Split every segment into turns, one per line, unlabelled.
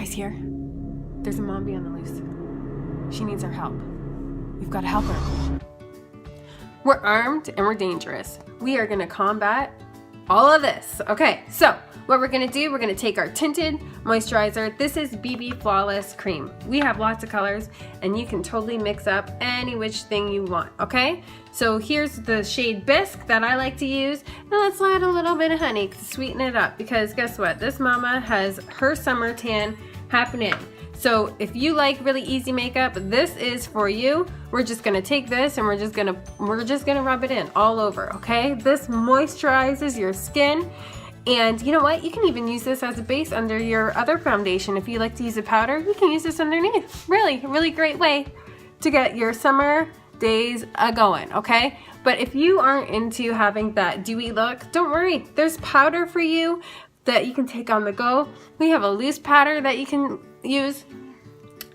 guys hear? There's a Mombie on the loose. She needs our help. We've got to help her. We're armed and we're dangerous. We are gonna combat all of this. Okay, so what we're gonna do, we're gonna take our tinted moisturizer. This is BB Flawless Cream. We have lots of colors and you can totally mix up any which thing you want, okay? So here's the shade Bisque that I like to use. And let's add a little bit of honey to sweeten it up, because guess what? This mama has her summer tan happening. So if you like really easy makeup, this is for you. We're just gonna take this and we're just gonna rub it in all over, okay? This moisturizes your skin. And you know what? You can even use this as a base under your other foundation. If you like to use a powder, you can use this underneath. Really great way to get your summer days going, okay? But if you aren't into having that dewy look, don't worry. There's powder for you that you can take on the go. We have a loose powder that you can use.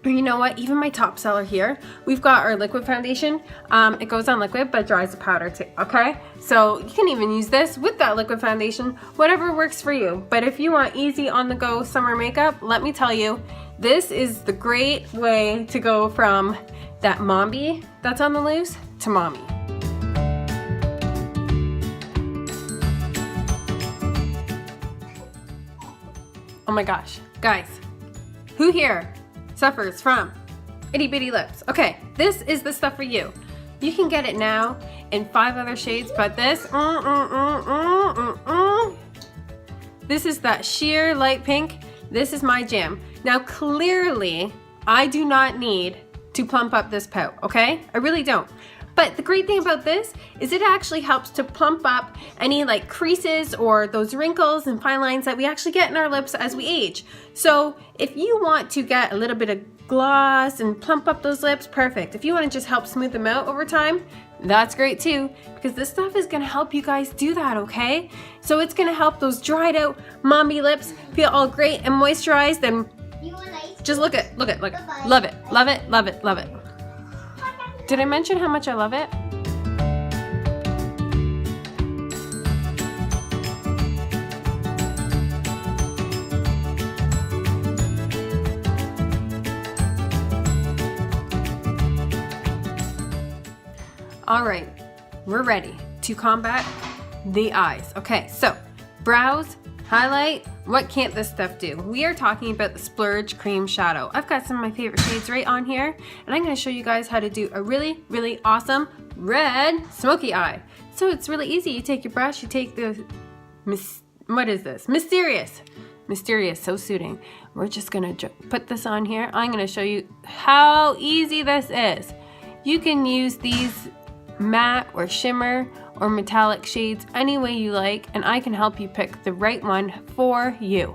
Or you know what, even my top seller here, we've got our liquid foundation. It goes on liquid but dries the powder too, okay? So you can even use this with that liquid foundation, whatever works for you. But if you want easy on the go summer makeup, let me tell you, this is the great way to go from that Mombie that's on the loose to Mombie. Oh my gosh, guys, who here suffers from itty bitty lips? Okay, this is the stuff for you. You can get it now in 5 other shades, but this, this is that sheer light pink. This is my jam. Now clearly, I do not need to plump up this pout, okay? I really don't. But the great thing about this is it actually helps to plump up any like creases or those wrinkles and fine lines that we actually get in our lips as we age. So if you want to get a little bit of gloss and plump up those lips, perfect. If you want to just help smooth them out over time, that's great too, because this stuff is gonna help you guys do that, okay? So it's gonna help those dried out Mombie lips feel all great and moisturized, and just look it. Love it. Did I mention how much I love it? All right, we're ready to combat the eyes. Okay, so brows, highlight, what can't this stuff do? We are talking about the Splurge Cream Shadow. I've got some of my favorite shades right on here, and I'm gonna show you guys how to do a really awesome red smoky eye. So it's really easy. You take your brush, you take the, what is this? Mysterious, so suiting. We're just gonna put this on here. I'm gonna show you how easy this is. You can use these matte or shimmer or metallic shades any way you like, and I can help you pick the right one for you.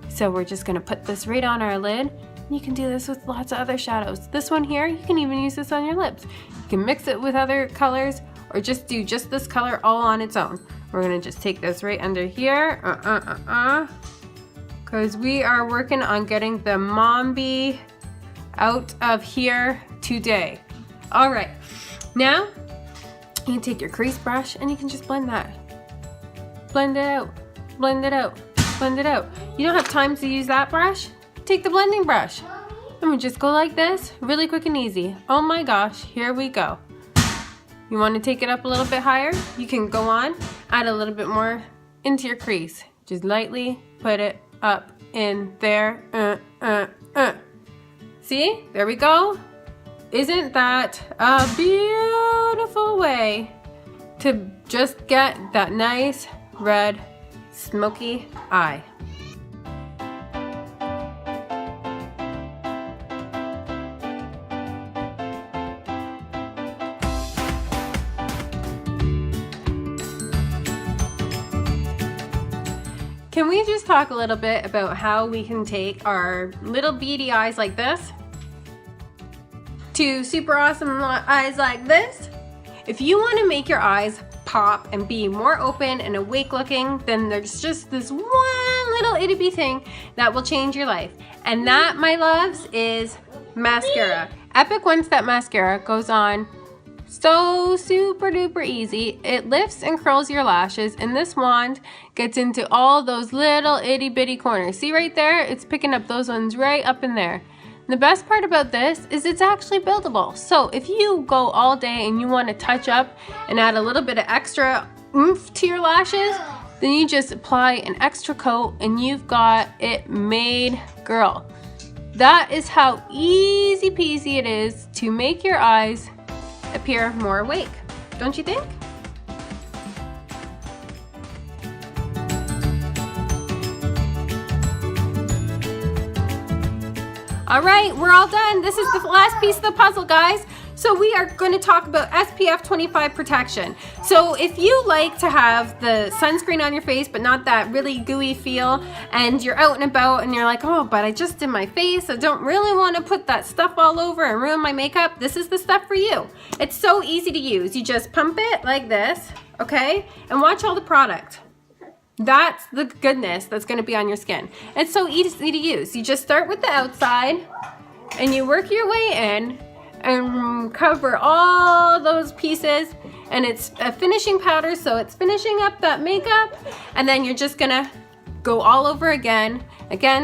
So we're just gonna put this right on our lid. You can do this with lots of other shadows. This one here, you can even use this on your lips. You can mix it with other colors or just do just this color all on its own. We're gonna just take this right under here, because we are working on getting the Mombie out of here today. All right, now you can take your crease brush and you can just blend that. Blend it out. You don't have time to use that brush? Take the blending brush. And we just go like this, really quick and easy. Oh my gosh, here we go. You want to take it up a little bit higher? You can go on, add a little bit more into your crease. Just lightly put it up in there. See, there we go. Isn't that a beautiful way to just get that nice red smoky eye? Can we just talk a little bit about how we can take our little beady eyes like this to super awesome eyes like this? If you want to make your eyes pop and be more open and awake looking, then there's just this one little itty bitty thing that will change your life. And that, my loves, is mascara. Epic One Step Mascara goes on So super duper easy. It lifts and curls your lashes, and this wand gets into all those little itty bitty corners. See right there? It's picking up those ones right up in there. And the best part about this is it's actually buildable. So if you go all day and you want to touch up and add a little bit of extra oomph to your lashes, then you just apply an extra coat and you've got it made, girl. That is how easy peasy it is to make your eyes appear more awake, don't you think? All right, we're all done. This is the last piece of the puzzle, guys. So we are going to talk about SPF 25 protection. So if you like to have the sunscreen on your face, but not that really gooey feel, and you're out and about and you're like, oh, but I just did my face. I don't really want to put that stuff all over and ruin my makeup. This is the stuff for you. It's so easy to use. You just pump it like this, okay? And watch all the product. That's the goodness that's going to be on your skin. It's so easy to use. You just start with the outside and you work your way in and cover all those pieces, and it's a finishing powder, so it's finishing up that makeup, and then you're just gonna go all over again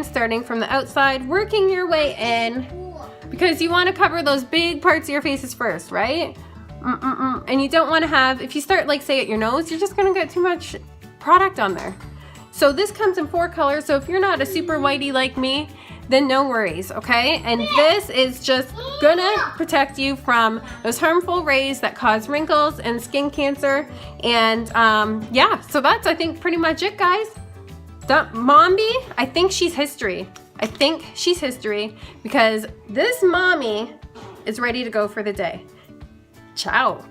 starting from the outside, working your way in, because you want to cover those big parts of your faces first, right? And you don't want to have, if you start like say at your nose, you're just gonna get too much product on there. So this comes in 4 colors, so if you're not a super whitey like me, then no worries, okay? And this is just gonna protect you from those harmful rays that cause wrinkles and skin cancer. And yeah, so that's, I think, pretty much it, guys. Mombie, I think she's history. I think she's history because this mommy is ready to go for the day. Ciao.